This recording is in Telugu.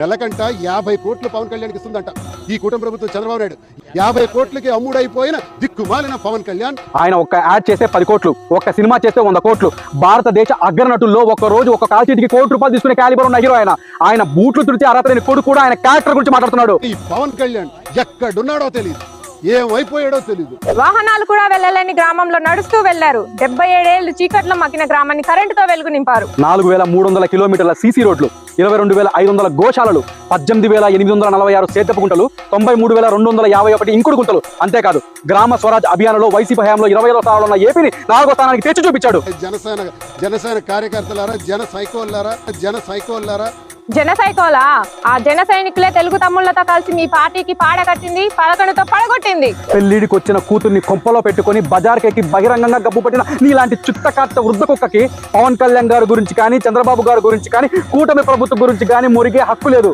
నెలకంట 50 కోట్లు పవన్ కళ్యాణ్కి ఇస్తుందంట ఈ కూటమి ప్రభుత్వం. చంద్రబాబు నాయుడు 50 కోట్లకి అమ్ముడైపోయిన దిక్కుమాలిన పవన్ కళ్యాణ్. ఆయన ఒక్క యాడ్ చేస్తే 10 కోట్లు, ఒక్క సినిమా చేస్తే 100 కోట్లు. భారతదేశ అగ్రనటుల్లో ఒక రోజు ఒక కాల్ షీట్కి ₹1 తీసుకునే క్యాలిబర్ ఉన్న హీరో ఆయన. ఆయన బూట్లు తుడిచి అర్హత లేని కొడుకు కూడా ఆయన క్యారెక్టర్ గురించి మాట్లాడుతున్నాడు. ఈ పవన్ కళ్యాణ్ ఎక్కడున్నాడో తెలియదు, ఏమైపోయాడో తెలియదు. వాహనాలు కూడా వెళ్ళలేని గ్రామంలో నడుస్తూ వెళ్లారు. 77 ఏళ్లు చీకట్లో మక్కిన గ్రామాన్ని కరెంటుతో వెలుగు నింపారు. 4300 కిలోమీటర్ల సీసీ రోడ్లు, 22,500 గోశాలలు, 18,846 సేద్యపు గుంటలు, 93,251 ఇంకుడు గుంటలు. అంతేకాదు గ్రామ స్వరాజ్ అభియాన్లో వైసీపీ హయాంలో 20వ స్థానంలో ఉన్న ఏపీని 4వ స్థానానికి తెచ్చి చూపించాడు. జనసేన కార్యకర్తలారా, జన సైకోల్లారా జన సైకోలా? ఆ జన సైనికులే తెలుగు తమ్ముళ్లతో కలిసి మీ పార్టీకి పాడ కట్టింది, 11తో పడగొట్టింది. పెళ్లిడికి వచ్చిన కూతుర్ని కొంపలో పెట్టుకుని బజార్కెక్కి బహిరంగంగా గబ్బు పట్టిన నీలాంటి చుట్టకార్త వృద్ధ కుక్కకి పవన్ కళ్యాణ్ గారి గురించి కానీ, చంద్రబాబు గారి గురించి కానీ, కూటమి ప్రభుత్వం గురించి కానీ మురిగే హక్కు లేదు.